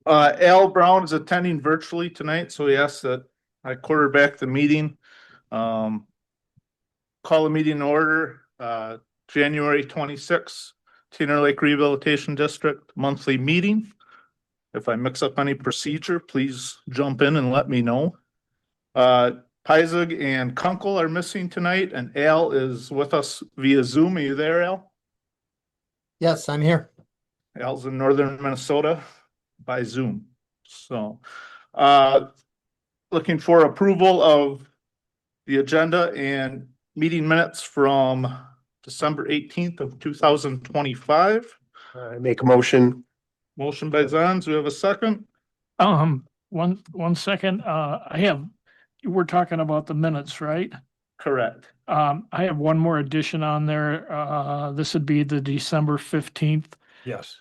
Al Brown is attending virtually tonight, so he asked that I quarterback the meeting. Call the meeting in order, January 26th, Tainter Lake Rehabilitation District monthly meeting. If I mix up any procedure, please jump in and let me know. Peisig and Kunkel are missing tonight, and Al is with us via Zoom. Are you there, Al? Yes, I'm here. Al's in northern Minnesota by Zoom. So, looking for approval of the agenda and meeting minutes from December 18th of 2025. I make a motion. Motion by Zans. We have a second. One second. We're talking about the minutes, right? Correct. I have one more addition on there. This would be the December 15th. Yes,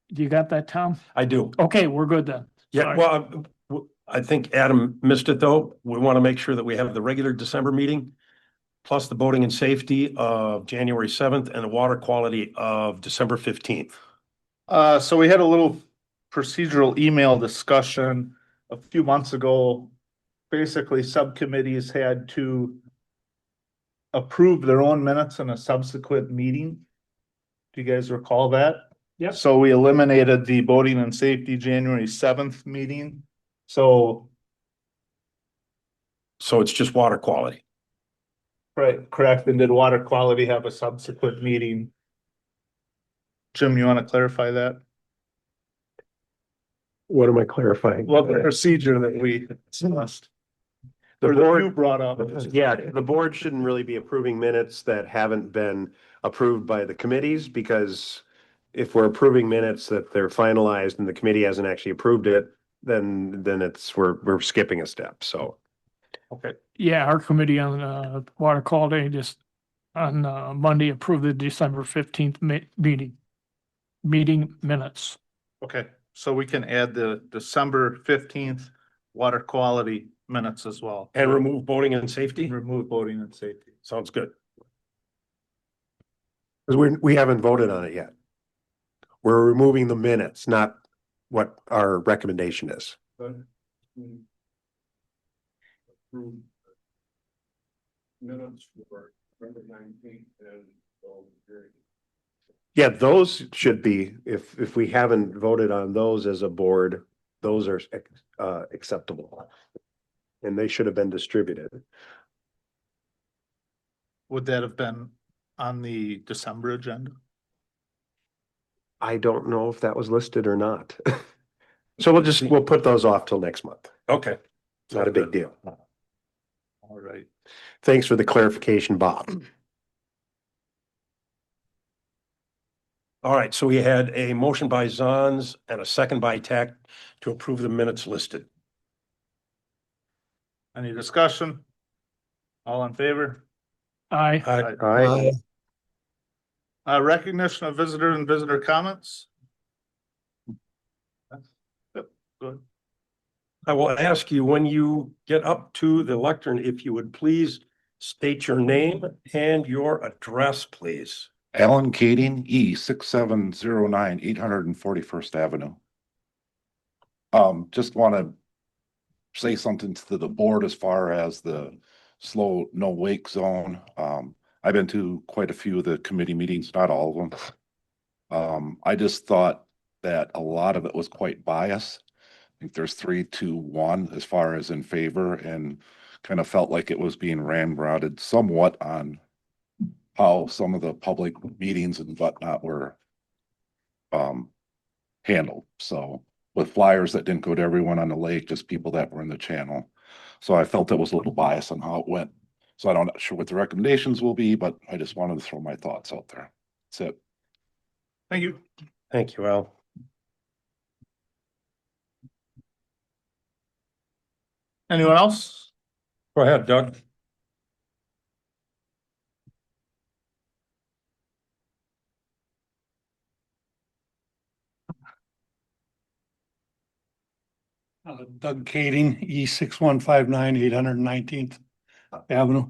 You got that, Tom? I do. Okay, we're good then. Yeah, Sorry. well, I think Adam missed it though. We want to make sure that we have the regular December meeting, plus the voting and safety of January 7th and the water quality of December 15th. So we had a little procedural email discussion a few months ago. Basically, subcommittees had to approve their own minutes in a subsequent meeting. Do you guys recall that? Yep. So we eliminated the voting and safety January 7th meeting. So it's just water quality. right, correct. And did water quality have a subsequent meeting? Jim, you want to clarify that? What am I clarifying? Well, the procedure that we discussed. The Or that board- you brought up. Yeah, the board shouldn't really be approving minutes that haven't been approved by the committees, because if we're approving minutes that they're finalized and the committee hasn't actually approved it, then we're skipping a step, so. Okay. Yeah, our committee on water quality just on Monday approved the December 15th meeting minutes. Okay, so we can add the December 15th water quality minutes as well. And remove voting and safety? Remove voting and safety. Sounds good. Because we haven't voted on it yet. We're removing the minutes, not what our recommendation is. Minutes for November 19th and Yeah, those should be, if we haven't voted on those as a board, those are acceptable. And they should have been distributed. Would that have been on the December agenda? I don't know if that was listed or not. So we'll put those off till next month. Okay. Not a big deal. All right. Thanks for the clarification, Bob. All right, so we had a motion by Zons and a second by Tack to approve the minutes listed. Any discussion? All in favor? Aye. Aye. Recognition of visitor and visitor comments. Yep, good. I will ask you, when you get up to the lectern, if you would please state your name and your address, please. Alan Kading, E6709, 841st Avenue. Just want to say something to the board as far as the slow no wake zone. I've been to quite a few of the committee meetings, not all of them. I just thought that a lot of it was quite biased. I think there's 3-1 as far as in favor, and kind of felt like it was being ramrodded somewhat on how some of the public meetings and whatnot were handled. So with flyers that didn't go to everyone on the lake, just people that were in the channel. So I felt it was a little biased on how it went. So I'm not sure what the recommendations will be, but I just wanted to throw my thoughts out there. That's it. Thank you. Thank you, Al. Anyone else? Go ahead, Doug. Doug Kading, E6159, 819th Avenue.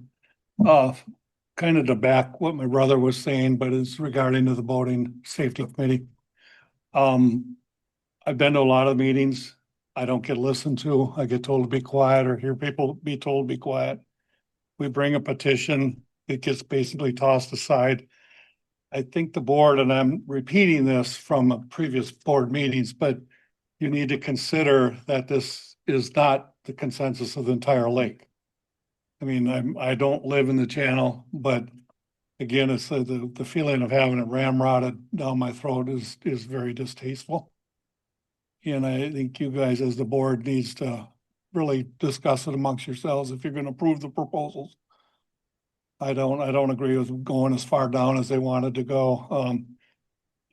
Kind of to back what my brother was saying, but it's regarding to the voting safety committee. I've been to a lot of meetings. I don't get listened to. I get told to be quiet or hear people be told to be quiet. We bring a petition, it gets basically tossed aside. I think the board, and I'm repeating this from previous board meetings, but you need to consider that this is not the consensus of the entire lake. I mean, I don't live in the channel, but again, it's the feeling of having it ramrodded down my throat is very distasteful. And I think you guys as the board needs to really discuss it amongst yourselves if you're gonna approve the proposals. I don't agree with going as far down as they wanted to go.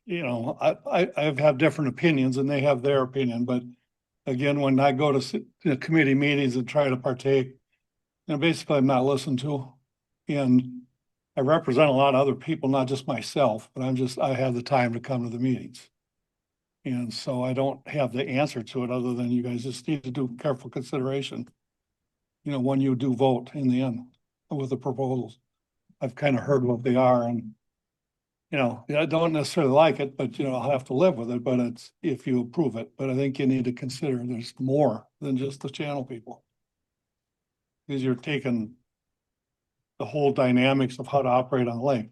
You know, I've had different opinions and they have their opinion, but again, when I go to committee meetings and try to partake, you know, basically I'm not listened to. And I represent a lot of other people, not just myself, but I have the time to come to the meetings. And so I don't have the answer to it other than you guys just need to do careful consideration. You know, when you do vote in the end with the proposals. I've kind of heard what they are and, you know, I don't necessarily like it, but you know, I'll have to live with it, but it's if you approve it. But I think you need to consider there's more than just the channel people. Because you're taking the whole dynamics of how to operate on the lake.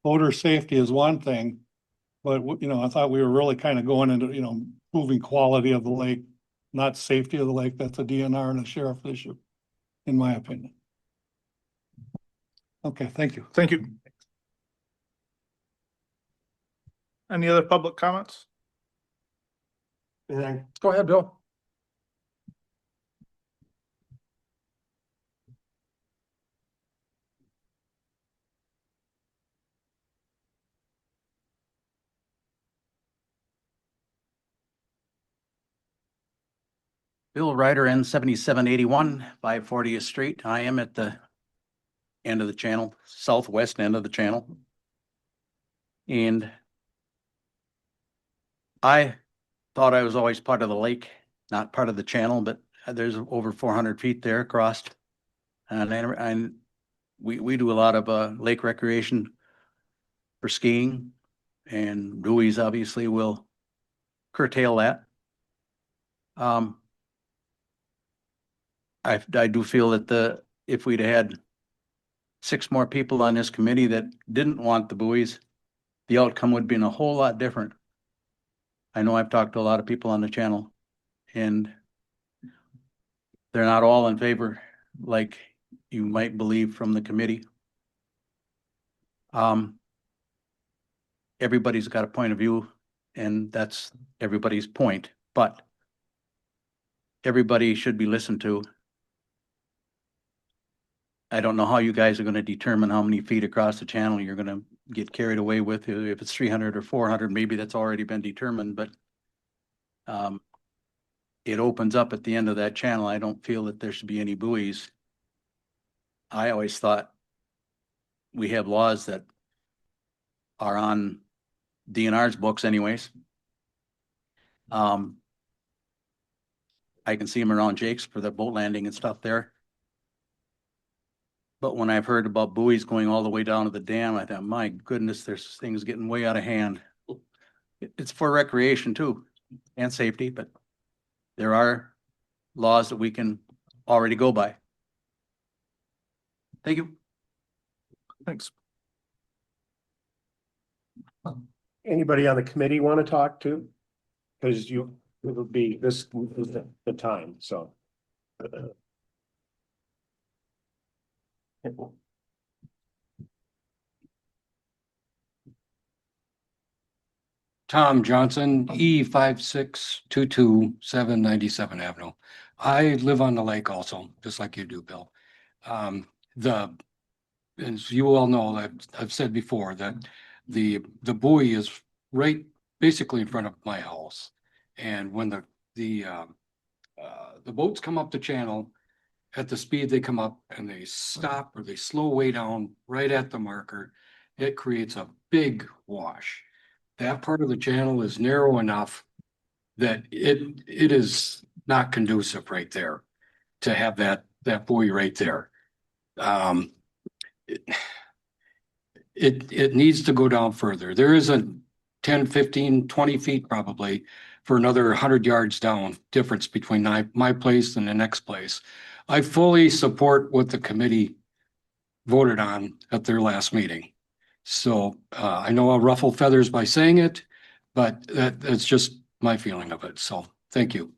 Voter safety is one thing, but you know, I thought we were really kind of going into, you know, improving quality of the lake, not safety of the lake. That's a DNR and a sheriff issue, in my opinion. Okay, thank you. Thank you. Any other public comments? Anything? Go ahead, Bill. Bill Ryder, N 7781, 540th Street. I am at the end of the channel, southwest end of the channel. And I thought I was always part of the lake, not part of the channel, but there's over 400 feet there across. And we do a lot of lake recreation for skiing, and buoys obviously will curtail that. I do feel that if we'd had 6 more people on this committee that didn't want the buoys, the outcome would have been a whole lot different. I know I've talked to a lot of people on the channel and they're not all in favor like you might believe from the committee. Everybody's got a point of view and that's everybody's point, but everybody should be listened to. I don't know how you guys are going to determine how many feet across the channel you're going to get carried away with. If it's 300 or 400, maybe that's already been determined, but it opens up at the end of that channel. I don't feel that there should be any buoys. I always thought we have laws that are on DNR's books anyways. I can see them around Jake's for the boat landing and stuff there. But when I've heard about buoys going all the way down to the dam, I thought, my goodness, there's things getting way out of hand. It's for recreation too, and safety, but there are laws that we can already go by. Thank you. Thanks. Anybody on the committee want to talk to? Because it would be, this is the time, so. Tom Johnson, E5622 797 Avenue. I live on the lake also, just like you do, Bill. As you all know, I've said before that the buoy is right basically in front of my house. And when the boats come up the channel at the speed they come up and they stop or they slow way down right at the marker, it creates a big wash. That part of the channel is narrow enough that it is not conducive right there to have that buoy right there. It needs to go down further. There is a 10, 15, 20 feet probably for another 100 yards down difference between my place and the next place. I fully support what the committee voted on at their last meeting. So I know I'll ruffle feathers by saying it, but that's just my feeling of it. So thank you.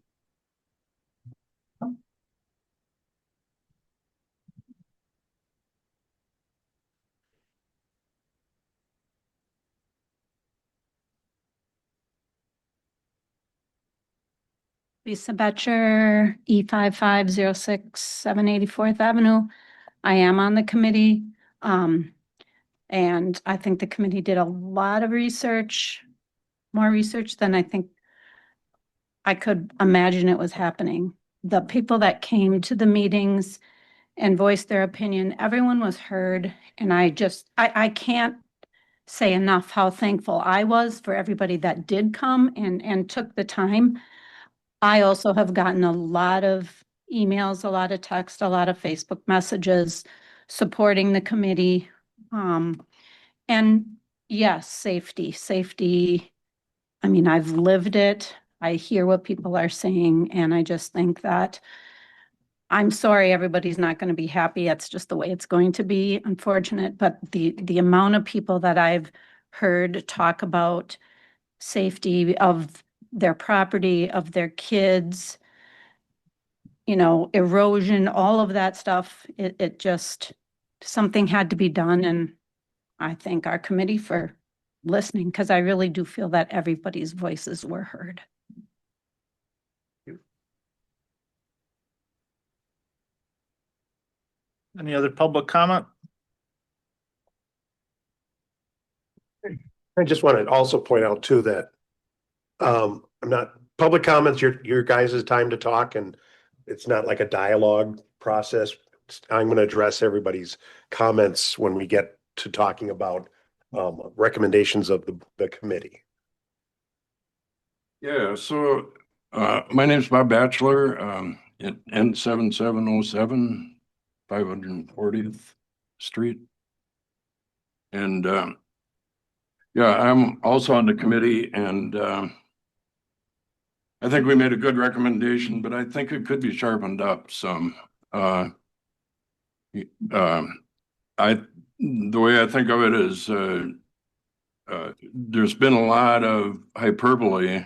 Lisa Betcher, E55067 Avenue. I am on the committee. And I think the committee did a lot of research, more research than I think I could imagine it was happening. The people that came to the meetings and voiced their opinion, everyone was heard. And I can't say enough how thankful I was for everybody that did come and took the time. I also have gotten a lot of emails, a lot of text, a lot of Facebook messages supporting the committee. And yes, safety. I mean, I've lived it. I hear what people are saying, and I just think that I'm sorry everybody's not going to be happy. It's just the way it's going to be, unfortunate. But the amount of people that I've heard talk about safety of their property, of their kids, erosion, all of that stuff, it just, something had to be done. And I thank our committee for listening, because I really do feel that everybody's voices were heard. Any other public comment? I just want to also point out too that I'm not, public comments, your guys' time to talk, and it's not like a dialogue process. I'm going to address everybody's comments when we get to talking about recommendations of the committee. Yeah, so my name's Bob Batchelor, at N7707, 540th Street. And yeah, I'm also on the committee, and I think we made a good recommendation, but I think it could be sharpened up some. The way I think of it is there's been a lot of hyperbole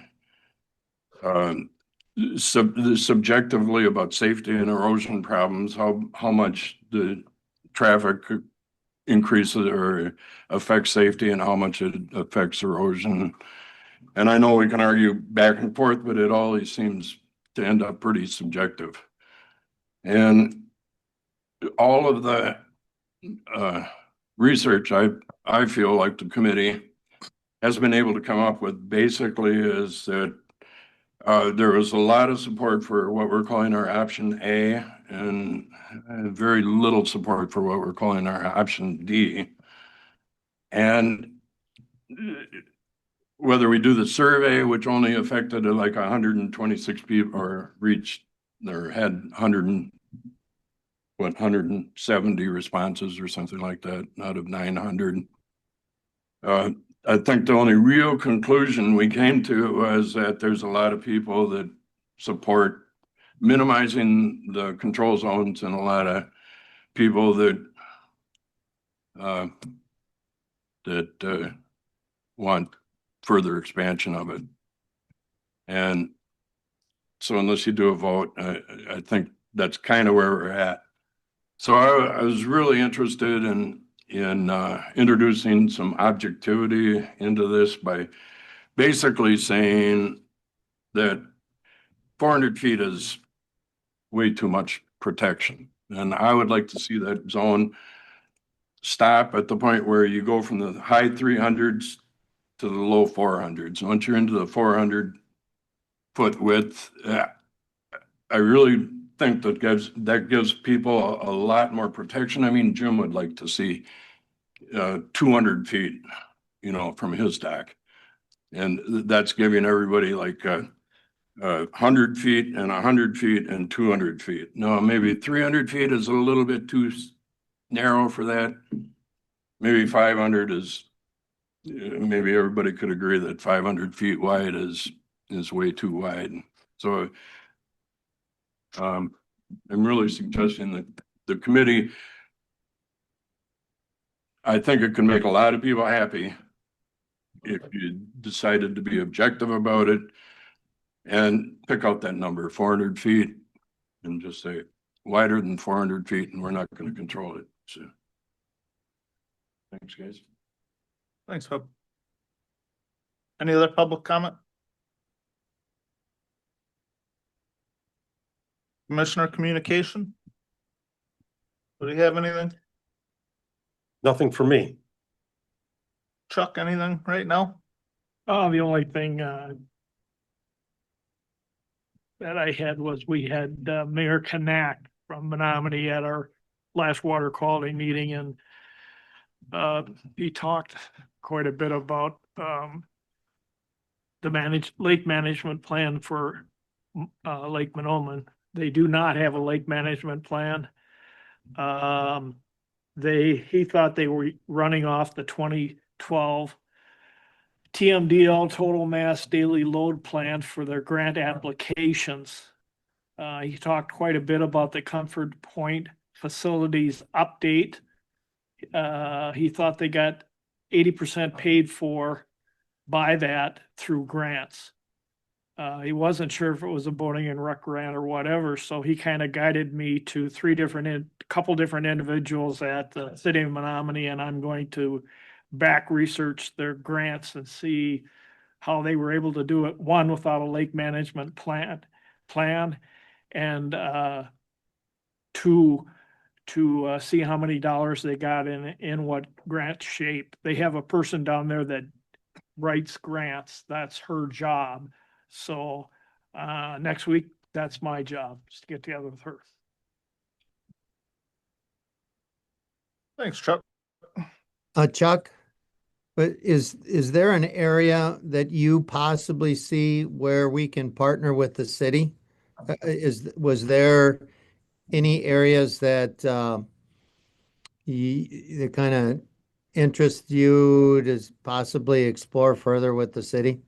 subjectively about safety and erosion problems, how much the traffic increases or affects safety and how much it affects erosion. And I know we can argue back and forth, but it always seems to end up pretty subjective. And all of the research I feel like the committee has been able to come up with basically is that there was a lot of support for what we're calling our option A, and very little support for what we're calling our option D. And whether we do the survey, which only affected like 126 people, or reached or had 170 responses or something like that out of 900. I think the only real conclusion we came to was that there's a lot of people that support minimizing the control zones, and a lot of people that want further expansion of it. And so unless you do a vote, I think that's kind of where we're at. So I was really interested in introducing some objectivity into this by basically saying that 400 feet is way too much protection. And I would like to see that zone stop at the point where you go from the high 300s to the low 400s. Once you're into the 400-foot width, I really think that gives people a lot more protection. I mean, Jim would like to see 200 feet, from his deck. And that's giving everybody like 100 feet and 100 feet and 200 feet. No, maybe 300 feet is a little bit too narrow for that. Maybe 500 is, maybe everybody could agree that 500 feet wide is is way too wide. So I'm really suggesting that the committee, I think it can make a lot of people happy if you decided to be objective about it and pick out that number, 400 feet, and just say wider than 400 feet, and we're not going to control it. So, thanks, guys. Thanks, Hub. Any other public comment? Commissioner communication? Do you have anything? Nothing for me. Chuck, anything right now? The only thing, that I had was we had Mayor Knack from Menominee at our last water quality meeting, and he talked quite a bit about the lake management plan for Lake Monoman. They do not have a lake management plan. He thought they were running off the 2012 TMDL total mass daily load plan for their grant applications. He talked quite a bit about the Comfort Point facilities update. He thought they got 80% paid for by that through grants. He wasn't sure if it was a boating and rec grant or whatever, so he kind of guided me to couple different individuals at the city of Menominee, and I'm going to back research their grants and see how they were able to do it, one, without a lake management plan, and two, to see how many dollars they got in what grant shape. They have a person down there that writes grants. That's her job. So next week, that's my job, just to get together with her. Thanks, Chuck. Chuck, but is there an area that you possibly see where we can partner with the city? Was there any areas that that kind of interest you to possibly explore further with the city?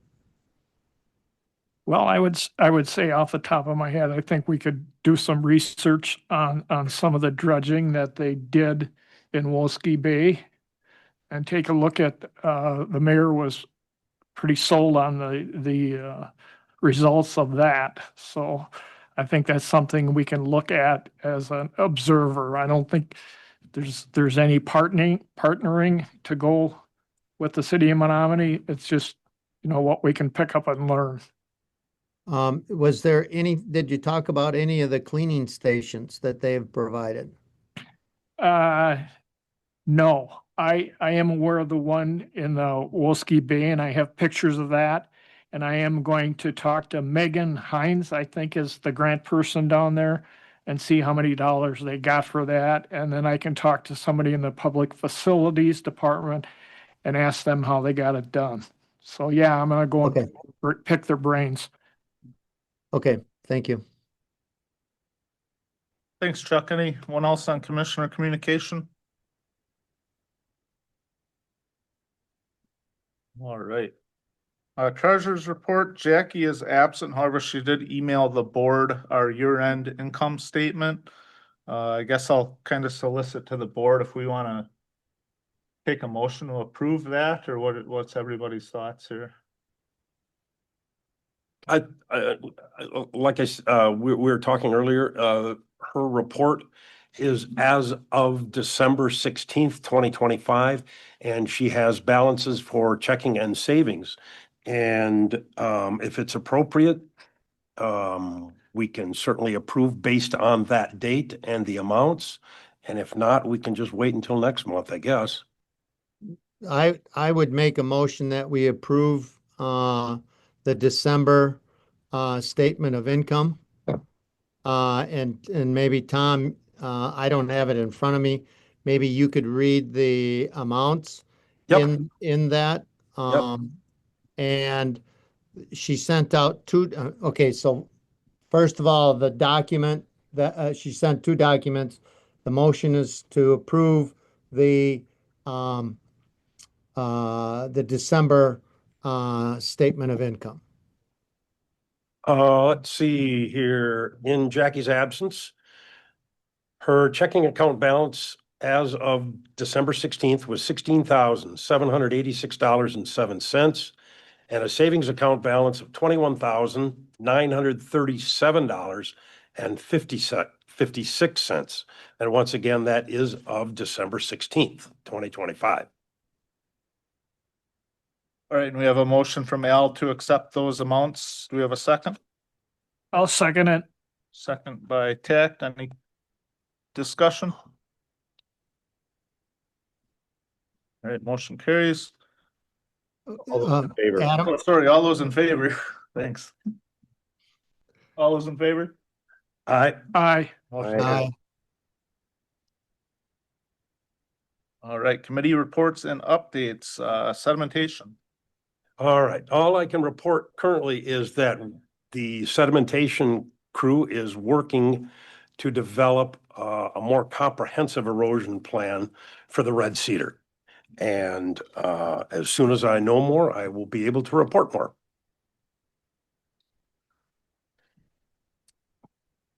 Well, I would say off the top of my head, I think we could do some research on some of the dredging that they did in Wolski Bay and take a look at, the mayor was pretty sold on the results of that. So I think that's something we can look at as an observer. I don't think there's any partnering to go with the city of Menominee. It's just, what we can pick up and learn. Did you talk about any of the cleaning stations that they've provided? No, I am aware of the one in the Wolski Bay, and I have pictures of that. And I am going to talk to Megan Hines, I think is the grant person down there, and see how many dollars they got for that. And then I can talk to somebody in the public facilities department and ask them how they got it done. So yeah, I'm gonna go Okay. and pick their brains. Okay, thank you. Thanks, Chuck. Anyone else on commissioner communication? All right. Treasurer's report, Jackie is absent. However, she did email the board our year-end income statement. I guess I'll kind of solicit to the board if we want to take a motion to approve that, or what's everybody's thoughts here? We were talking earlier, her report is as of December 16th, 2025, and she has balances for checking and savings. And if it's appropriate, we can certainly approve based on that date and the amounts. And if not, we can just wait until next month, I guess. I would make a motion that we approve the December statement of income. And maybe Tom, I don't have it in front of me. Maybe you could read the amounts Yep. in that. And she sent out okay, so first of all, the document that she sent two documents. The motion is to approve the December statement of income. Let's see here, in Jackie's absence, her checking account balance as of December 16th was $16,786.07, and a savings account balance of $21,937.56. And once again, that is of December 16th, 2025. All right, and we have a motion from Al to accept those amounts. Do we have a second? I'll second it. Second by Tact. Any discussion? All right, motion carries. All those in favor? Adam, Oh, sorry, all those in favor. Thanks. All those in favor? Aye. Aye. Motion Aye. carries. aye. All right, committee reports and updates, sedimentation. All right, all I can report currently is that the sedimentation crew is working to develop a more comprehensive erosion plan for the red cedar. And as soon as I know more, I will be able to report more.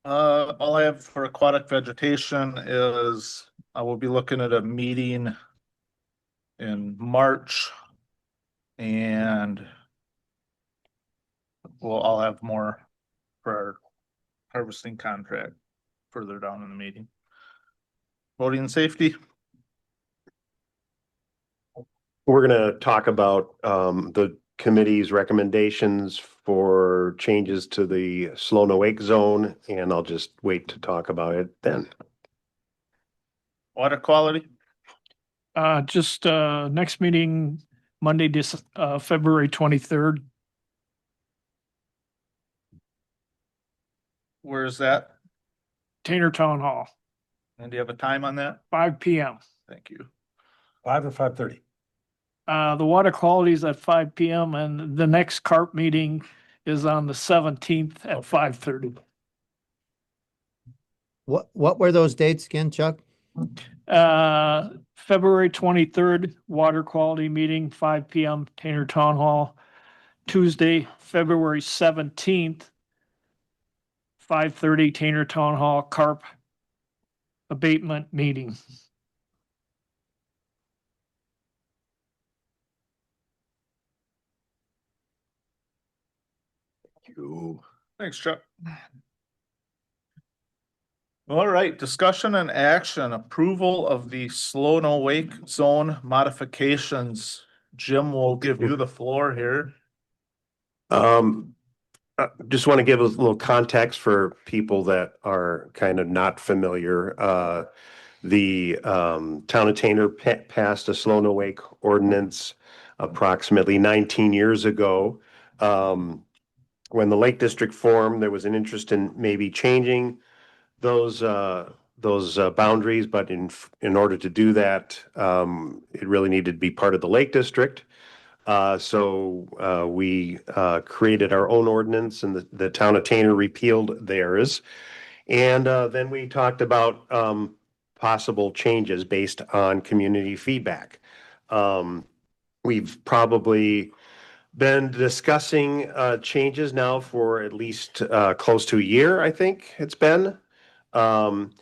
All I have for aquatic vegetation is I will be looking at a meeting in March. And I'll have more for our harvesting contract further down in the meeting. Voting and safety. We're gonna talk about the committee's recommendations for changes to the slow no wake zone, and I'll just wait to talk about it then. Water quality. Just next meeting, Monday, February 23rd. Where is that? Tainter Town Hall, And do you have a time on that? 5 PM. Thank you. 5 or 5:30? The water quality is at 5 PM and the next CARP meeting is on the 17th at 5:30. What were those dates again, Chuck? February 23rd, water quality meeting, 5 PM, Tainter Town Hall. Tuesday, February 17th, 5:30, Tainter Town Hall, CARP abatement meeting. Thanks, Chuck. All right, discussion and action, approval of the slow no wake zone modifications. Jim will give you the floor here. Just want to give a little context for people that are kind of not familiar. The town of Tainter passed a slow no wake ordinance approximately 19 years ago. When the Lake District formed, there was an interest in maybe changing those boundaries, but in order to do that, it really needed to be part of the Lake District. So we created our own ordinance, and the town of Tainter repealed theirs. And then we talked about possible changes based on community feedback. We've probably been discussing changes now for at least close to a year, I think it's been. And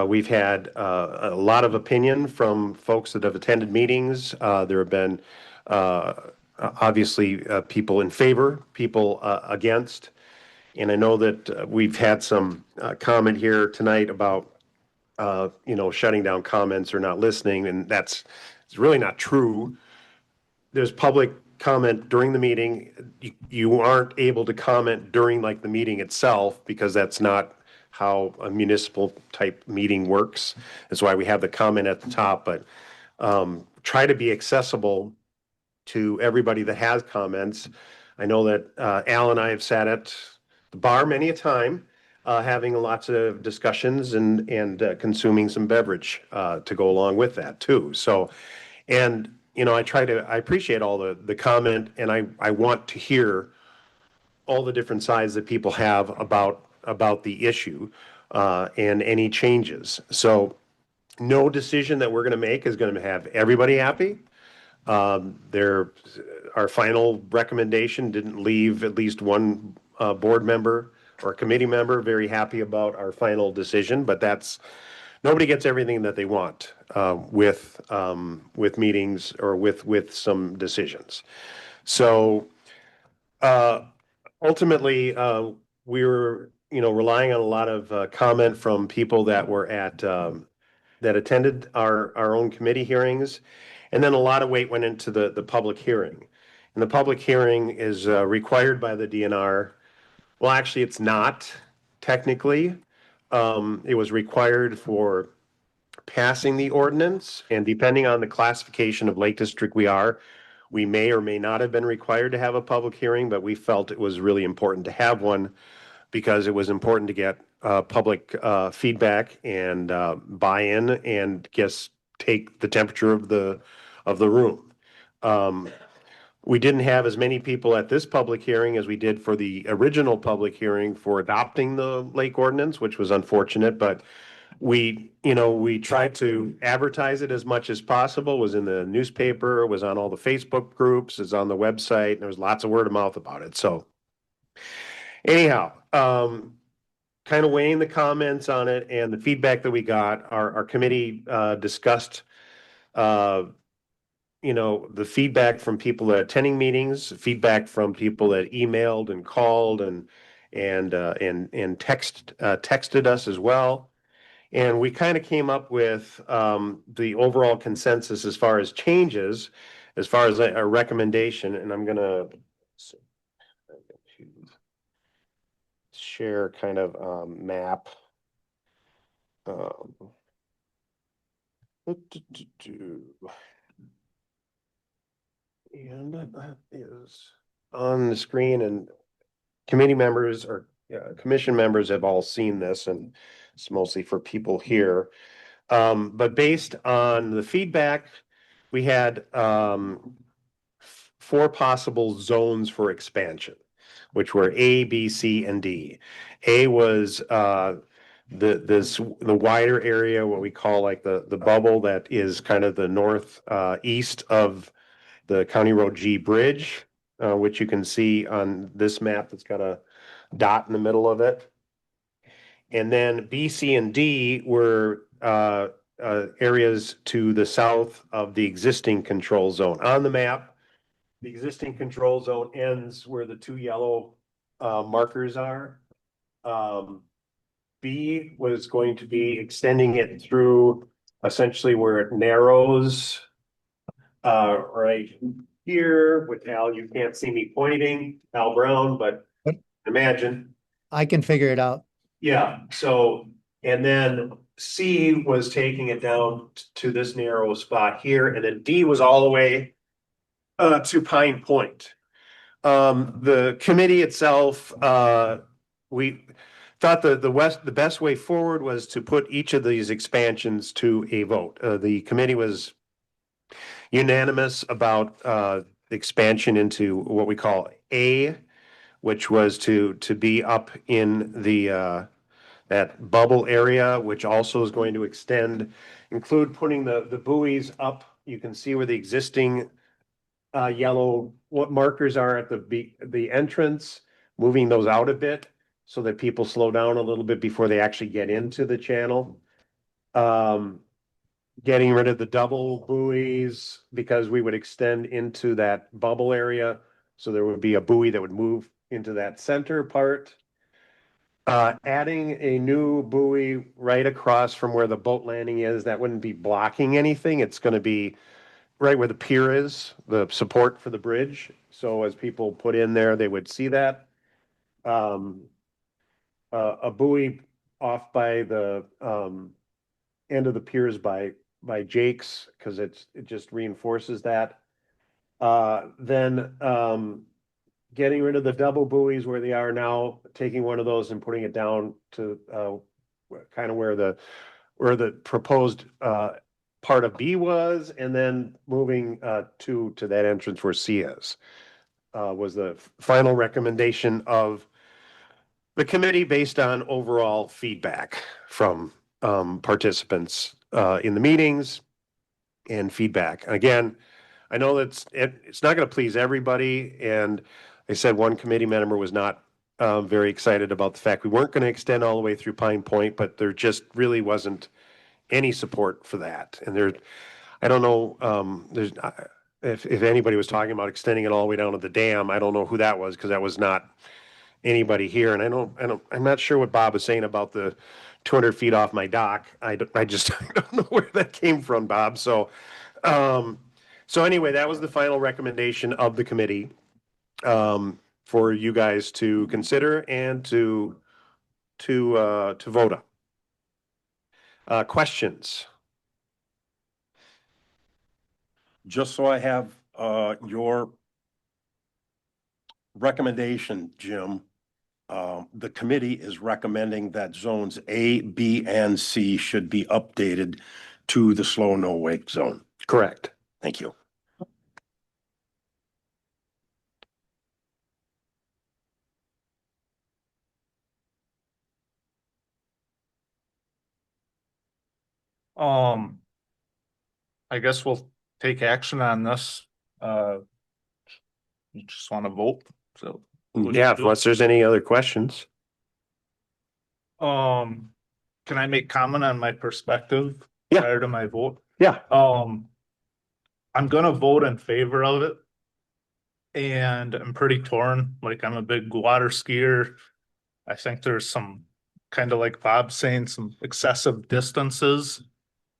we've had a lot of opinion from folks that have attended meetings. There have been obviously people in favor, people against. And I know that we've had some comment here tonight about shutting down comments or not listening, and it's really not true. There's public comment during the meeting. You aren't able to comment during like the meeting itself because that's not how a municipal type meeting works. That's why we have the comment at the top, but try to be accessible to everybody that has comments. I know that Al and I have sat at the bar many a time, having lots of discussions and consuming some beverage to go along with that too. So, and I appreciate all the comment, and I want to hear all the different sides that people have about the issue and any changes. So no decision that we're going to make is going to have everybody happy. Our final recommendation didn't leave at least one board member or committee member very happy about our final decision, but nobody gets everything that they want with meetings or with some decisions. So ultimately, we were, relying on a lot of comment from people that were that attended our own committee hearings. And then a lot of weight went into the public hearing. And the public hearing is required by the DNR. Well, actually, it's not technically. It was required for passing the ordinance, and depending on the classification of Lake District we may or may not have been required to have a public hearing, but we felt it was really important to have one because it was important to get public feedback and buy-in and take the temperature of the room. We didn't have as many people at this public hearing as we did for the original public hearing for adopting the lake ordinance, which was unfortunate, but we tried to advertise it as much as possible. It was in the newspaper, it was on all the Facebook groups, it's on the website, and there was lots of word of mouth about it. So anyhow, kind of weighing the comments on it and the feedback that we got, our committee discussed the feedback from people that are attending meetings, feedback from people that emailed and called and texted us as well. And we kind of came up with the overall consensus as far as changes, as far as a recommendation, and I'm gonna share kind of map. And that is on the screen, and committee members or commission members have all seen this, and it's mostly for people here. But based on the feedback, we had 4 possible zones for expansion, which were A, B, C, and D. A was the wider area, what we call like the bubble that is kind of the north east of the County Road G bridge, which you can see on this map that's got a dot in the middle of it. And then B, C, and D were areas to the south of the existing control zone. On the map, the existing control zone ends where the 2 yellow markers are. B was going to be extending it through essentially where it narrows right here with Al. You can't see me pointing, Al Brown, but imagine. I can figure it out. Yeah, so, and then C was taking it down to this narrow spot here, and then D was all the way to Pine Point. The committee itself, we thought the best way forward was to put each of these expansions to a vote. The committee was unanimous about expansion into what we call A, which was to be up in the that bubble area, which also is going to include putting the buoys up. You can see where the existing yellow markers are at the entrance, moving those out a bit so that people slow down a little bit before they actually get into the channel. Getting rid of the double buoys because we would extend into that bubble area. So there would be a buoy that would move into that center part. Adding a new buoy right across from where the boat landing is, that wouldn't be blocking anything. It's going to be right where the pier is, the support for the bridge. So as people put in there, they would see that. A buoy off by the end of the piers by Jake's, because it just reinforces that. Then getting rid of the double buoys where they are now, taking one of those and putting it down to kind of where the proposed part of B was, and then moving to that entrance where C is. Was the final recommendation of the committee based on overall feedback from participants in the meetings and feedback. Again, I know it's not gonna please everybody, and they said one committee member was not very excited about the fact we weren't gonna extend all the way through Pine Point, but there just really wasn't any support for that. And I don't know, if anybody was talking about extending it all the way down to the dam, I don't know who that was, because that was not anybody here. And I'm not sure what Bob was saying about the 200 feet off my dock. I just don't know where that came from, Bob. So anyway, that was the final recommendation of the committee, for you guys to consider and to vote on. Questions? Just so I have your recommendation, Jim, the committee is recommending that zones A, B, and C should be updated to the slow no wake zone. Correct. Thank you. I guess we'll take action on this. You just want to vote, so. Yeah, unless there's any other questions. Can I make comment on my perspective? Yeah. Prior to my vote? Yeah. I'm gonna vote in favor of it. And I'm pretty torn, like I'm a big water skier. I think there's some, kind of like Bob saying, some excessive distances.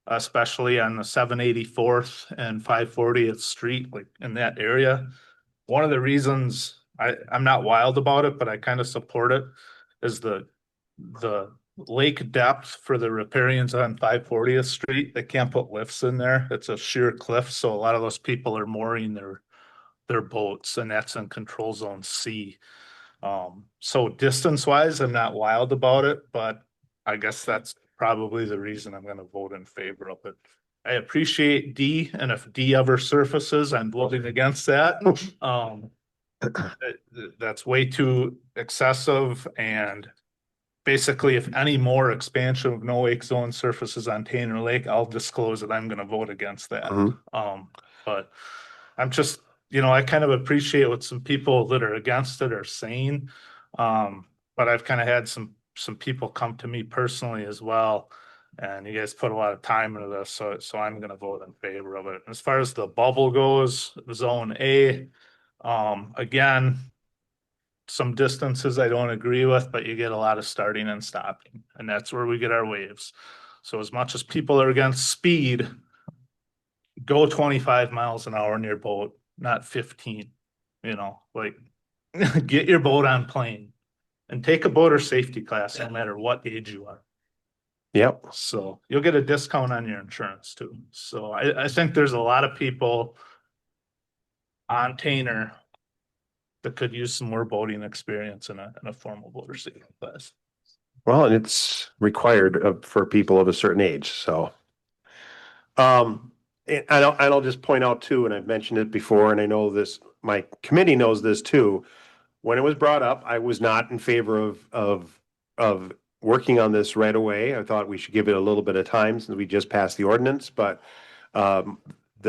Especially on the 784th and 540th Street, like in that area. One of the reasons I'm not wild about it, but I kind of support it, is the lake depth for the riparians on 540th Street. They can't put lifts in there. It's a sheer cliff, so a lot of those people are mooring their boats, and that's in control zone C. So distance wise, I'm not wild about it, but I guess that's probably the reason I'm gonna vote in favor of it. I appreciate D, and if D ever surfaces, I'm voting against that. That's way too excessive, and basically, if any more expansion of no wake zone surfaces on Tainter Lake, I'll disclose that I'm gonna vote against that. But I'm just, I kind of appreciate what some people that are against it are saying. But I've kind of had some people come to me personally as well. And you guys put a lot of time into this, so I'm gonna vote in favor of it. As far as the bubble goes, zone A, again, some distances I don't agree with, but you get a lot of starting and stopping, and that's where we get our waves. So as much as people are against speed, go 25 miles an hour in your boat, not 15, like get your boat on plane and take a boater safety class, no matter what age you are. Yep. So you'll get a discount on your insurance too. So I think there's a lot of people on Tainter that could use some more boating experience in a formal boater safety class. Well, and it's required for people of a certain age, so. And I'll just point out too, and I've mentioned it before, and I know my committee knows this too. When it was brought up, I was not in favor of working on this right away. I thought we should give it a little bit of time since we just passed the ordinance, but a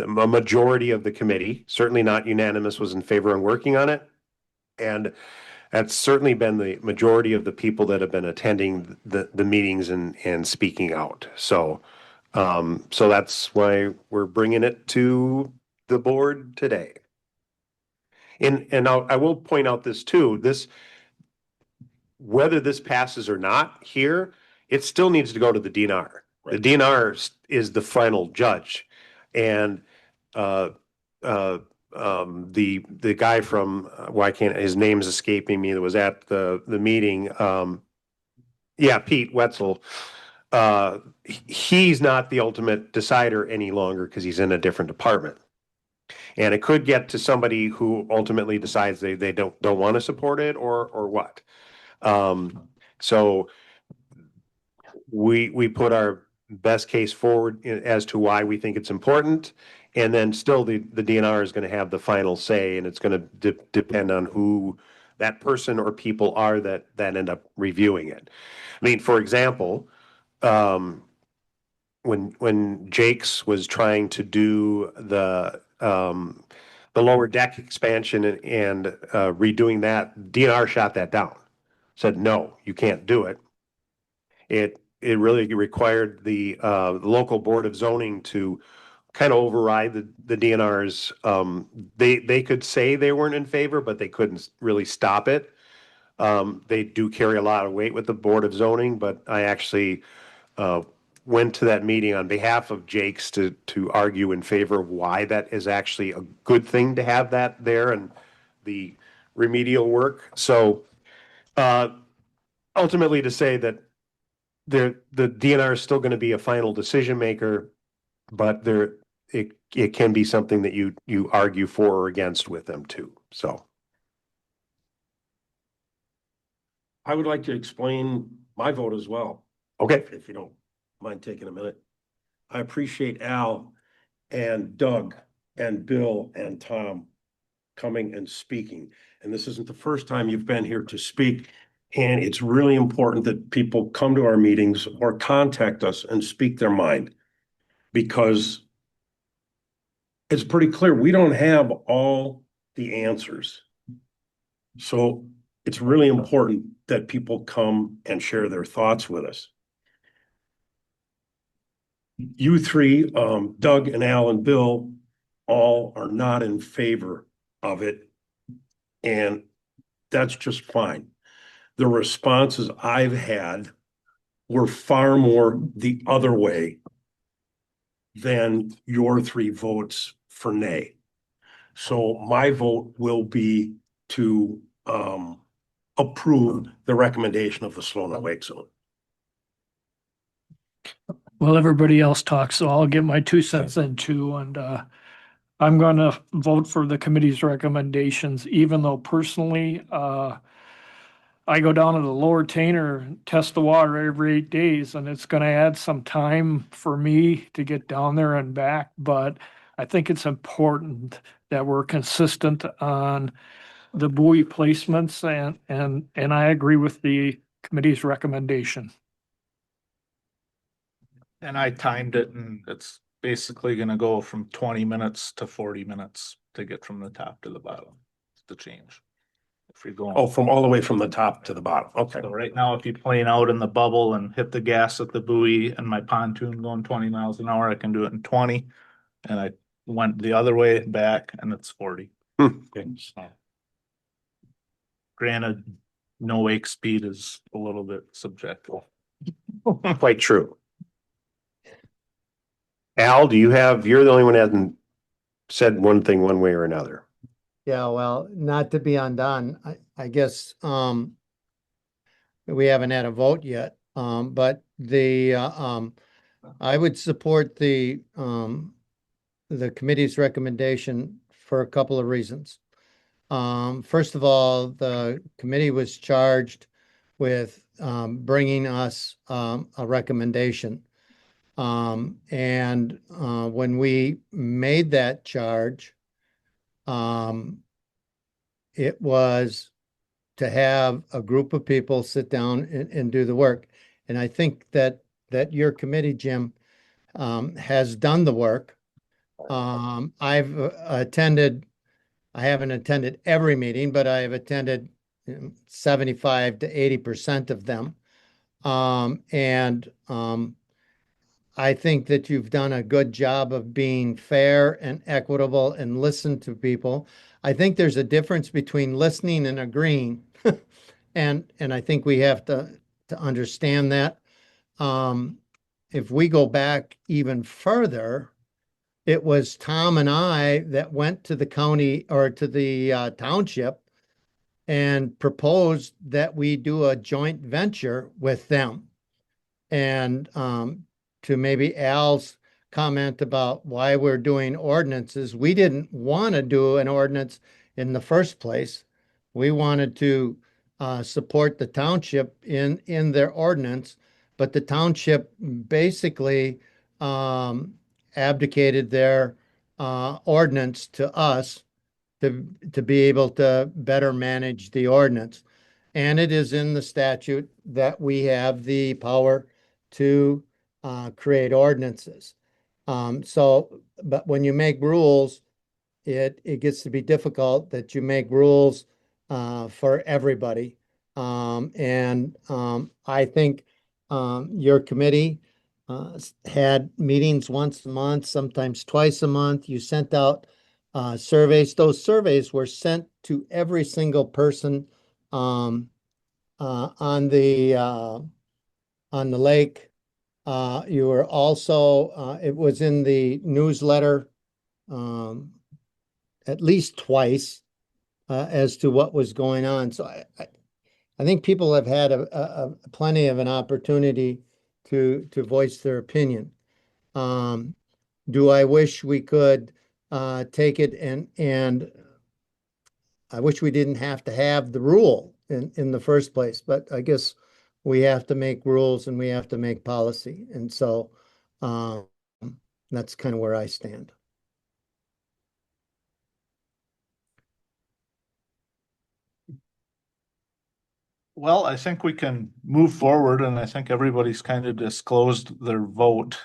majority of the committee, certainly not unanimous, was in favor of working on it. And that's certainly been the majority of the people that have been attending the meetings and speaking out. So that's why we're bringing it to the board today. And I will point out this too, whether this passes or not here, it still needs to go to the DNR. The DNR is the final judge. And the guy from, his name's escaping me, that was at the meeting, Pete Wetzel. He's not the ultimate decider any longer because he's in a different department. And it could get to somebody who ultimately decides they don't want to support it or what. So we put our best case forward as to why we think it's important. And then still the DNR is going to have the final say, and it's going to depend on who that person or people are that end up reviewing it. I mean, for example, when Jake's was trying to do the the lower deck expansion and redoing that, DNR shot that down. Said, no, you can't do it. It really required the local board of zoning to kind of override the DNR's. They could say they weren't in favor, but they couldn't really stop it. They do carry a lot of weight with the board of zoning, but I actually went to that meeting on behalf of Jake's to argue in favor of why that is actually a good thing to have that there and the remedial work. So ultimately to say that the DNR is still going to be a final decision maker, but it can be something that you argue for or against with them too. So I would like to explain my vote as well, okay. if you don't mind taking a minute. I appreciate Al and Doug and Bill and Tom coming and speaking. And this isn't the first time you've been here to speak. And it's really important that people come to our meetings or contact us and speak their mind, because it's pretty clear we don't have all the answers. So it's really important that people come and share their thoughts with us. You three, Doug and Al and Bill, all are not in favor of it. And that's just fine. The responses I've had were far more the other way than your three votes for nay. So my vote will be to approve the recommendation of the slow and wake zone. Well, everybody else talks, so I'll give my 2 cents in too, and I'm gonna vote for the committee's recommendations, even though personally, I go down to the lower Tainter and test the water every 8 days, and it's gonna add some time for me to get down there and back, but I think it's important that we're consistent on the buoy placements, and I agree with the committee's recommendation. And I timed it, and it's basically gonna go from 20 minutes to 40 minutes to get from the top to the bottom, the change. If you're going. Oh, from all the way from the top to the bottom. Okay. So right now, if you're playing out in the bubble and hit the gas at the buoy and my pontoon going 20 miles an hour, I can do it in 20. And I went the other way back and it's 40. Okay. So, granted, no wake speed is a little bit subjective. Quite true. Al, you're the only one that hasn't said one thing one way or another. Yeah, well, not to be undone, I guess, we haven't had a vote yet, but I would support the committee's recommendation for a couple of reasons. First of all, the committee was charged with, bringing us, a recommendation. And when we made that charge, it was to have a group of people sit down and do the work. And I think that your committee, Jim, has done the work. I've attended, I haven't attended every meeting, but I have attended 75 to 80% of them. I think that you've done a good job of being fair and equitable and listen to people. I think there's a difference between listening and agreeing. And I think we have to understand that. If we go back even further, it was Tom and I that went to the county or to the township and proposed that we do a joint venture with them. And to maybe Al's comment about why we're doing ordinances, we didn't want to do an ordinance in the first place. We wanted to support the township in their ordinance, but the township basically abdicated their ordinance to us to be able to better manage the ordinance. And it is in the statute that we have the power to create ordinances. But when you make rules, it gets to be difficult that you make rules for everybody. I think your committee had meetings once a month, sometimes twice a month. You sent out surveys. Those surveys were sent to every single person on the lake. You were also, it was in the newsletter at least twice as to what was going on. So I think people have had a plenty of an opportunity to voice their opinion. Do I wish we could take it and I wish we didn't have to have the rule in the first place, but I guess we have to make rules and we have to make policy. And so that's kind of where I stand. Well, I think we can move forward and I think everybody's kind of disclosed their vote.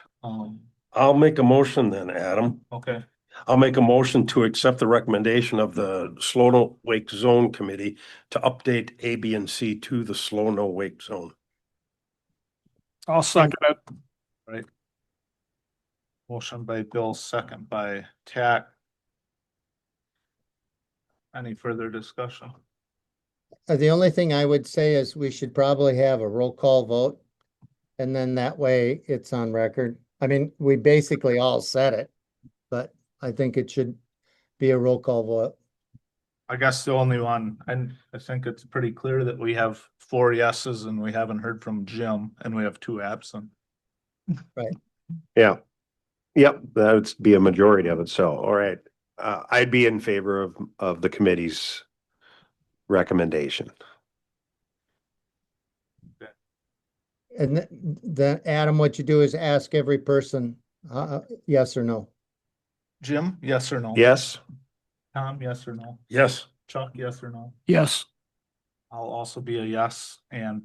I'll make a motion then, Adam. Okay, I'll make a motion to accept the recommendation of the Slow No Wake Zone Committee to update A, B, and C to the Slow No Wake Zone. I'll second it. right. Motion by Bill, second by Tack. Any further discussion? The only thing I would say is we should probably have a roll call vote. And then that way it's on record. I mean, we basically all said it, but I think it should be a roll call vote. I guess the only one, and I think it's pretty clear that we have 4 yeses and we haven't heard from Jim and we have 2 absent. Yeah. Yep, that would be a majority of it. So, all right. I'd be in favor of the committee's recommendation. And then Adam, what you do is ask every person, yes or no. Jim, yes or no? Yes? Tom, yes or no? Yes. Chuck, yes or no? Yes. I'll also be a yes. And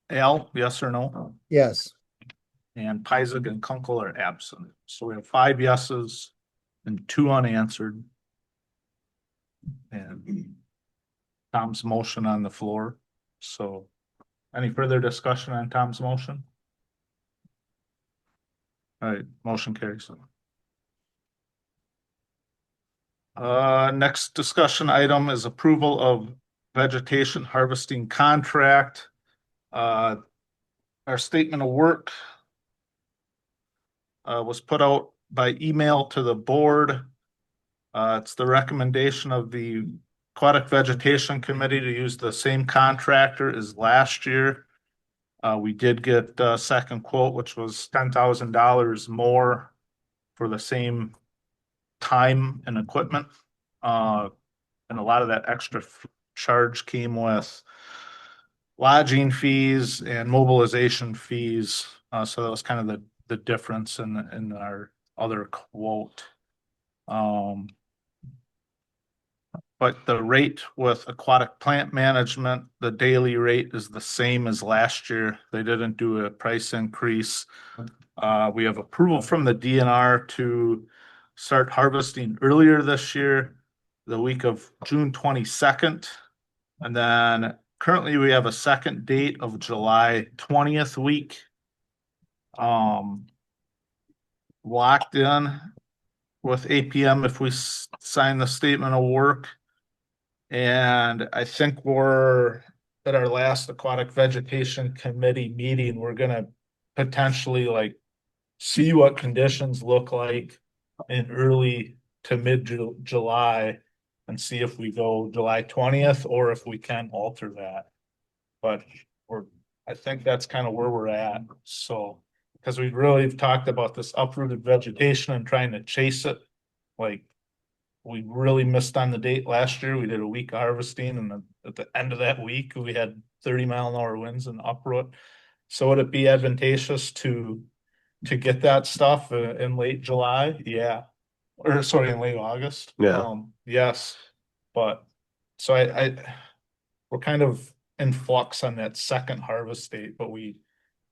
Al, yes or no? Yes. And Peisig and Kunkel are absent. So we have 5 yeses and 2 unanswered. And Tom's motion on the floor. So any further discussion on Tom's motion? All right, motion carries. Next discussion item is approval of vegetation harvesting contract. Our statement of work was put out by email to the board. It's the recommendation of the Aquatic Vegetation Committee to use the same contractor as last year. We did get a second quote, which was $10,000 more for the same time and equipment. And a lot of that extra charge came with lodging fees and mobilization fees. So that was kind of the difference in our other quote. But the rate with aquatic plant management, the daily rate is the same as last year. They didn't do a price increase. We have approval from the DNR to start harvesting earlier this year, the week of June 22nd. And then currently we have a second date of July 20th week. Locked in with APM if we sign the statement of work. And I think we're at our last Aquatic Vegetation Committee meeting, we're gonna potentially like see what conditions look like in early to mid July and see if we go July 20th or if we can alter that. But I think that's kind of where we're at. So, because we really have talked about this uprooted vegetation and trying to chase it, like we really missed on the date last year. We did a week harvesting and at the end of that week, we had 30-mile-an-hour winds and uproot. So would it be advantageous to get that stuff in late July? Yeah. Or sorry, in late August? Yeah. Yes. But so we're kind of in flux on that second harvest date, but we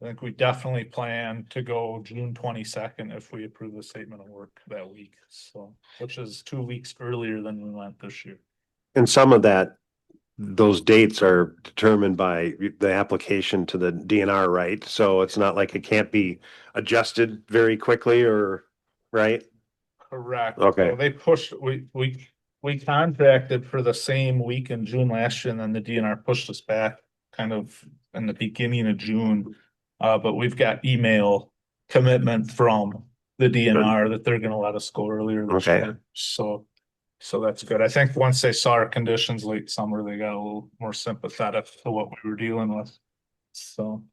I think we definitely plan to go June 22nd if we approve the statement of work that week, so, which is 2 weeks earlier than we went this year. And some of that, those dates are determined by the application to the DNR, right? So it's not like it can't be adjusted very quickly or, right? Correct. Okay. So they pushed, we contracted for the same week in June last year, and then the DNR pushed us back kind of in the beginning of June. But we've got email commitment from the DNR that they're gonna let us go earlier this Okay. year. So that's good. I think once they saw our conditions late summer, they got a little more sympathetic to what we were dealing with. So.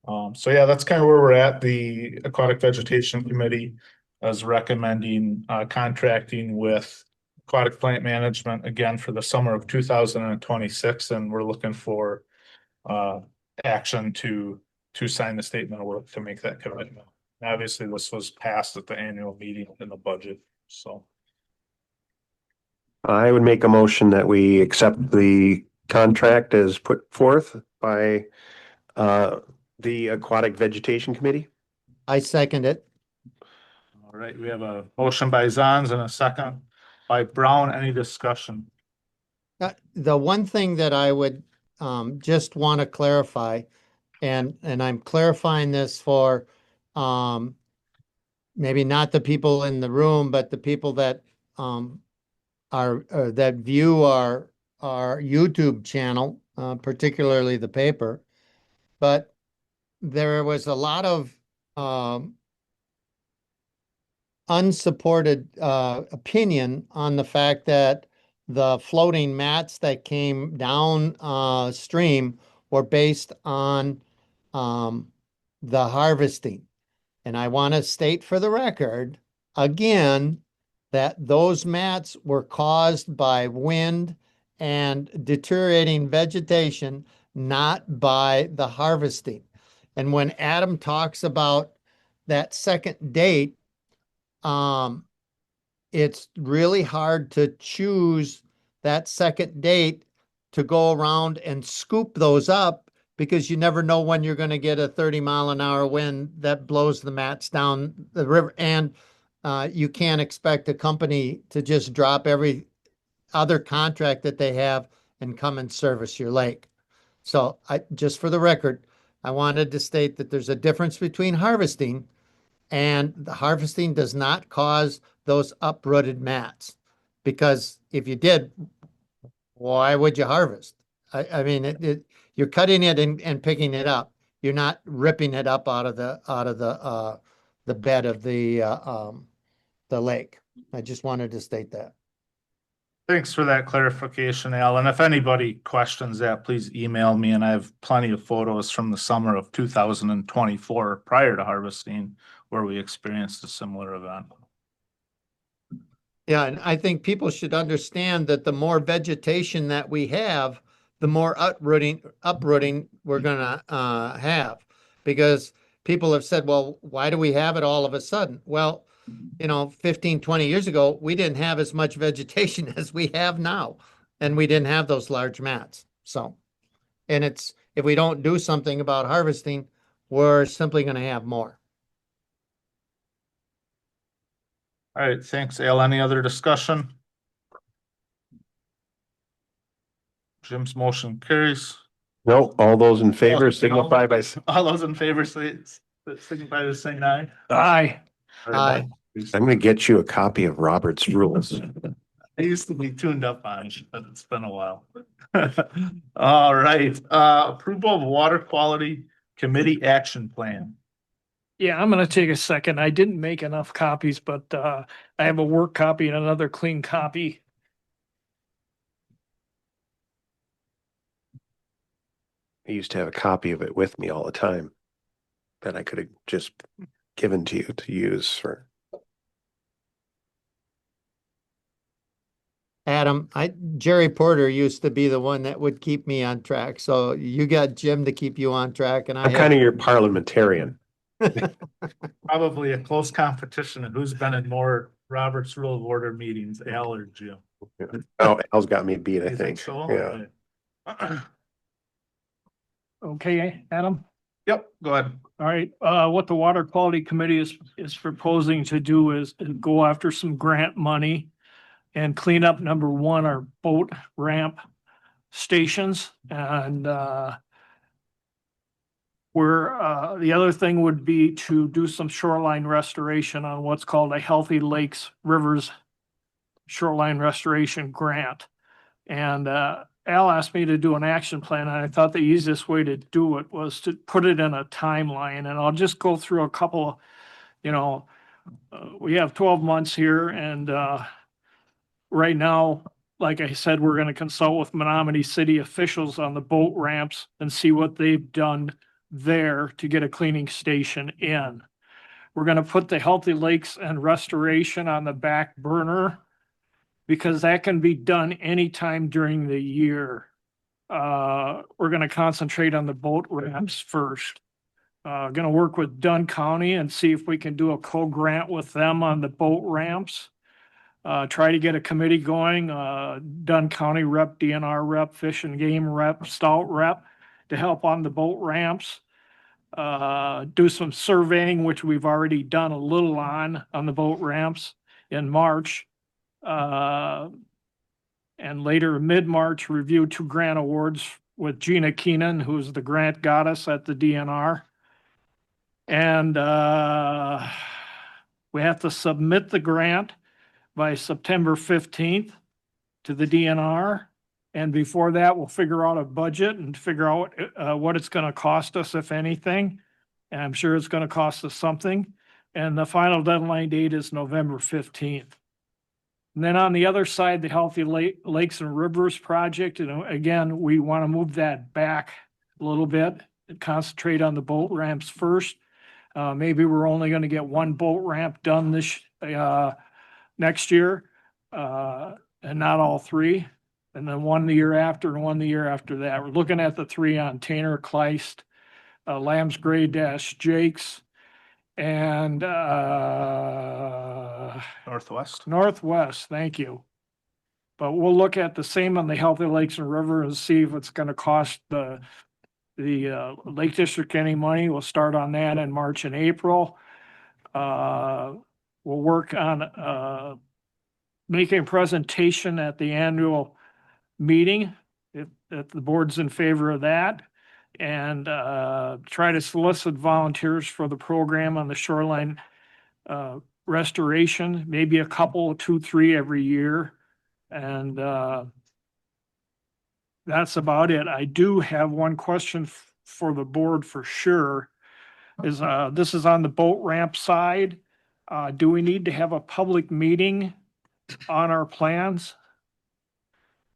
So yeah, that's kind of where we're at. The Aquatic Vegetation Committee is recommending contracting with Aquatic Plant Management again for the summer of 2026, and we're looking for action to sign the statement of work to make that commitment. Obviously, this was passed at the annual meeting in the budget, so. I would make a motion that we accept the contract as put forth by the Aquatic Vegetation Committee. I second it. All right, we have a motion by Zons and a second by Brown. Any discussion? The one thing that I would just want to clarify, and I'm clarifying this for maybe not the people in the room, but the people that are that view our YouTube channel, particularly the paper. But there was a lot of unsupported opinion on the fact that the floating mats that came down stream were based on the harvesting. And I want to state for the record again that those mats were caused by wind and deteriorating vegetation, not by the harvesting. And when Adam talks about that second date, it's really hard to choose that second date to go around and scoop those up because you never know when you're going to get a 30-mile-an-hour wind that blows the mats down the river. And you can't expect a company to just drop every other contract that they have and come and service your lake. So just for the record, I wanted to state that there's a difference between harvesting, and the harvesting does not cause those uprooted mats. Because if you did, why would you harvest? I mean, you're cutting it and picking it up. You're not ripping it up out of the bed of the lake. I just wanted to state that. Thanks for that clarification, Al. And if anybody questions that, please email me, and I have plenty of photos from the summer of 2024 prior to harvesting where we experienced a similar event. Yeah, and I think people should understand that the more vegetation that we have, the more uprooting we're gonna have. Because people have said, well, why do we have it all of a sudden? Well, 15, 20 years ago, we didn't have as much vegetation as we have now. And we didn't have those large mats. So, and if we don't do something about harvesting, we're simply gonna have more. All right, thanks, Al. Any other discussion? Jim's motion carries. No, all those in favor signify by, All those in favor signify by saying aye. Aye. Aye. I'm gonna get you a copy of Robert's rules. I used to be tuned up on it, but it's been a while. All right, approval of water quality committee action plan. Yeah, I'm gonna take a second. I didn't make enough copies, but I have a work copy and another clean copy. I used to have a copy of it with me all the time that I could have just given to you to use for. Adam, Jerry Porter used to be the one that would keep me on track. So you got Jim to keep you on track, and I'm kind of your parliamentarian. Probably a close competition of who's been in more Robert's Rule of Order meetings, Al or Jim. Oh, Al's got me beat, I You think. so? Yeah. Okay, Adam? Yep, go ahead. All right, what the Water Quality Committee is proposing to do is go after some grant money and clean up number one, our boat ramp stations. And the other thing would be to do some shoreline restoration on what's called a Healthy Lakes Rivers Shoreline Restoration Grant. And Al asked me to do an action plan, and I thought the easiest way to do it was to put it in a timeline. And I'll just go through a couple, we have 12 months here, and right now, like I said, we're going to consult with Menominee City officials on the boat ramps and see what they've done there to get a cleaning station in. We're going to put the Healthy Lakes and restoration on the back burner because that can be done anytime during the year. We're going to concentrate on the boat ramps first. Going to work with Dunn County and see if we can do a co-grant with them on the boat ramps. Try to get a committee going, Dunn County rep, DNR rep, Fish and Game rep, Stout rep, to help on the boat ramps. Do some surveying, which we've already done a little on the boat ramps in March. And later, mid-March, review 2 grant awards with Gina Keenan, who's the grant goddess at the DNR. And we have to submit the grant by September 15th to the DNR. And before that, we'll figure out a budget and figure out what it's going to cost us, if anything. And I'm sure it's going to cost us something. And the final deadline date is November 15th. And then on the other side, the Healthy Lakes and Rivers project, again, we want to move that back a little bit and concentrate on the boat ramps first. Maybe we're only going to get 1 boat ramp done next year, and not all 3. And then 1 the year after and 1 the year after that. We're looking at the 3 on Tainter, Kleist, Lambs Gray - Jakes, and Northwest, thank you. But we'll look at the same on the Healthy Lakes and River and see if it's going to cost the Lake District any money. We'll start on that in March and April. We'll work on making a presentation at the annual meeting if the board's in favor of that, and try to solicit volunteers for the program on the shoreline restoration, maybe a couple, 2, 3 every year. And that's about it. I do have one question for the board for sure. This is on the boat ramp side. Do we need to have a public meeting on our plans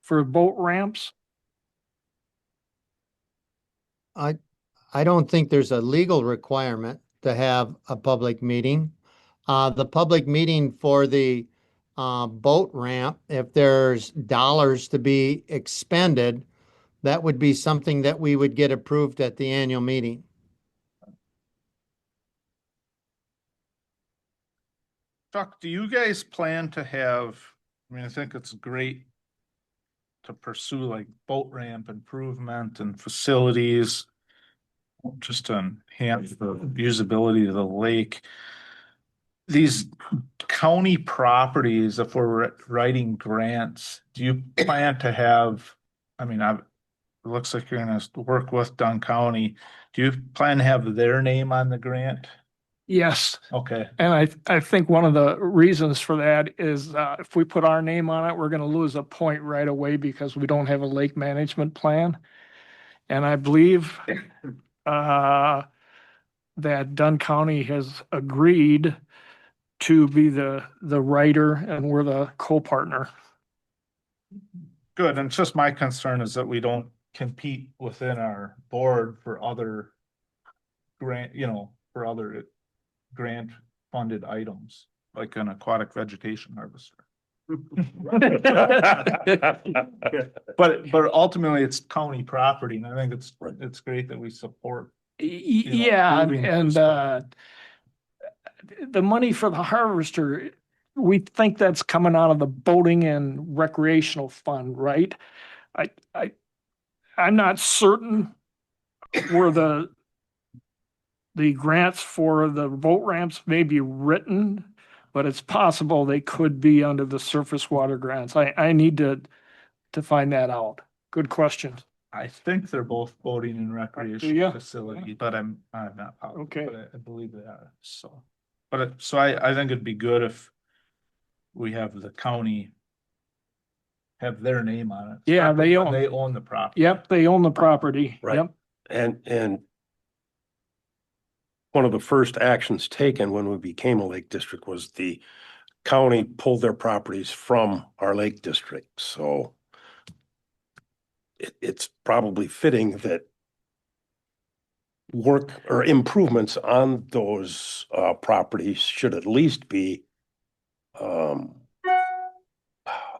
for boat ramps? I don't think there's a legal requirement to have a public meeting. The public meeting for the boat ramp, if there's dollars to be expended, that would be something that we would get approved at the annual meeting. Chuck, do you guys plan to have, I think it's great to pursue like boat ramp improvement and facilities just to enhance the usability of the lake. These county properties, if we're writing grants, do you plan to have, it looks like you're gonna work with Dunn County. Do you plan to have their name on the grant? Yes. Okay. And I think one of the reasons for that is if we put our name on it, we're going to lose a point right away because we don't have a lake management plan. And I believe that Dunn County has agreed to be the writer and we're the co-partner. Good. And it's just my concern is that we don't compete within our board for other grant funded items, like an aquatic vegetation harvester. But ultimately it's county property, and I think it's great that we support. Yeah, and the money for the harvester, we think that's coming out of the boating and recreational fund, right? I'm not certain where the the grants for the boat ramps may be written, but it's possible they could be under the surface water grants. I need to find that out. Good question. I think they're both boating and Do recreation ya? facility, but I'm not positive, Okay. but I believe they are, so. So I think it'd be good if we have the county have their name on it. Yeah, they own- They own the property. Yep, they own the property. Right. Yep. And one of the first actions taken when we became a lake district was the county pulled their properties from our lake district, so it's probably fitting that work or improvements on those properties should at least be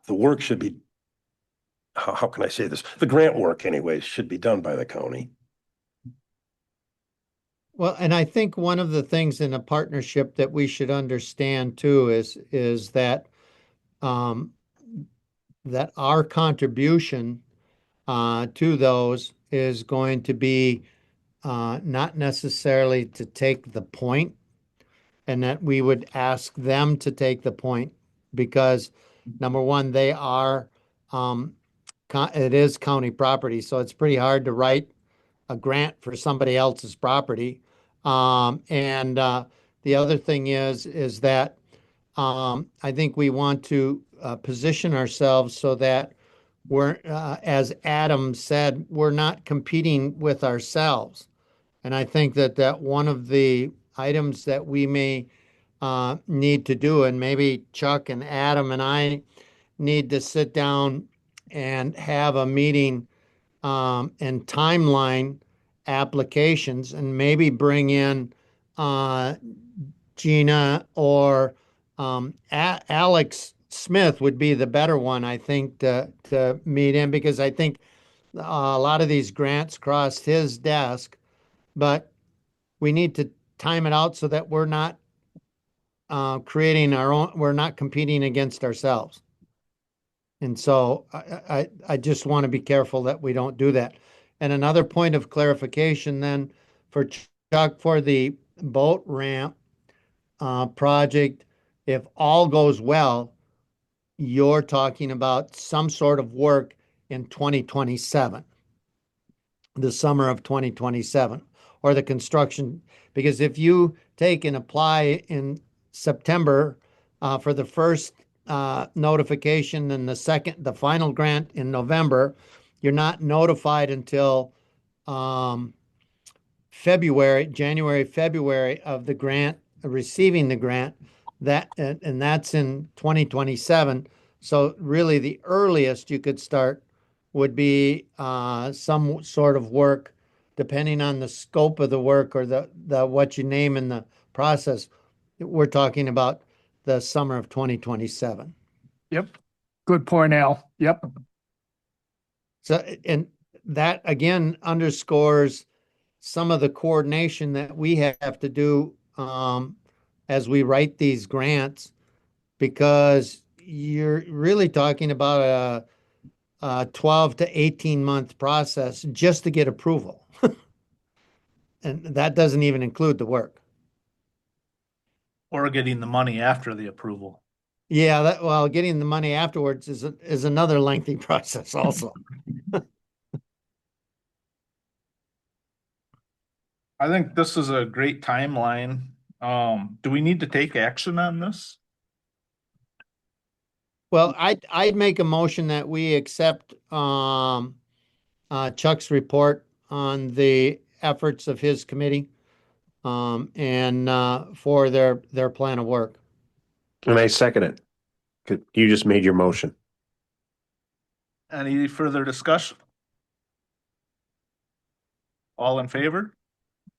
the work should be, how can I say this? The grant work anyways should be done by the county. Well, and I think one of the things in a partnership that we should understand too is that that our contribution to those is going to be not necessarily to take the point, and that we would ask them to take the point because number one, they are it is county property, so it's pretty hard to write a grant for somebody else's property. And the other thing is that I think we want to position ourselves so that we're, as Adam said, we're not competing with ourselves. And I think that one of the items that we may need to do, and maybe Chuck and Adam and I need to sit down and have a meeting and timeline applications and maybe bring in Gina or Alex Smith would be the better one, I think, to meet him because I think a lot of these grants crossed his desk, but we need to time it out so that we're not creating our own, we're not competing against ourselves. And so I just want to be careful that we don't do that. And another point of clarification then for Chuck, for the boat ramp project, if all goes well, you're talking about some sort of work in 2027, the summer of 2027, or the construction. Because if you take and apply in September for the first notification and the final grant in November, you're not notified until January, February of the grant, receiving the grant, and that's in 2027. So really the earliest you could start would be some sort of work, depending on the scope of the work or the what you name in the process. We're talking about the summer of 2027. Yep. Good point, Al. Yep. So, and that again underscores some of the coordination that we have to do as we write these grants, because you're really talking about a 12 to 18-month process just to get approval. And that doesn't even include the work. Or getting the money after the approval. Yeah, well, getting the money afterwards is another lengthy process also. I think this is a great timeline. Do we need to take action on this? Well, I'd make a motion that we accept Chuck's report on the efforts of his committee and for their plan of work. And I second it. You just made your motion. Any further discussion? All in favor?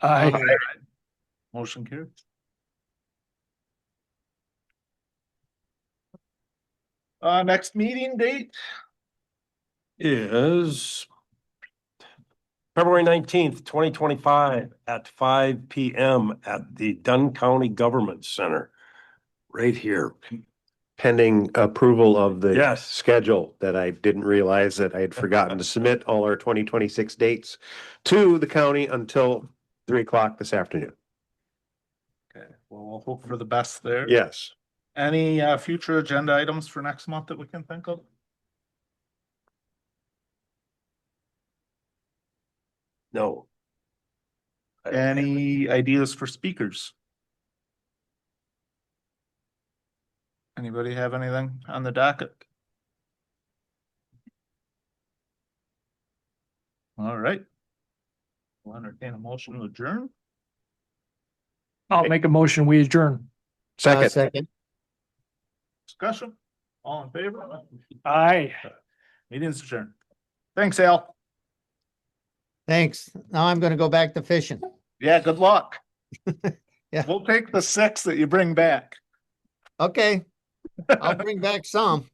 I Motion carries. Next meeting date? Is February 19th, 2025 at 5 PM at the Dunn County Government Center, right here. Pending approval of the Yes. schedule that I didn't realize that I had forgotten to submit all our 2026 dates to the county until 3 o'clock this afternoon. Okay, well, we'll hope for the best there. Yes. Any future agenda items for next month that we can think of? No. Any ideas for speakers? Anybody have anything on the docket? All right. We'll entertain a motion to adjourn. I'll make a motion, we adjourn. Second. Second. Discussion? All in favor? Aye. Meeting's adjourned. Thanks, Al. Thanks. Now I'm gonna go back to fishing. Yeah, good luck. Yeah. We'll take the 6 that you bring back. Okay. I'll bring back some.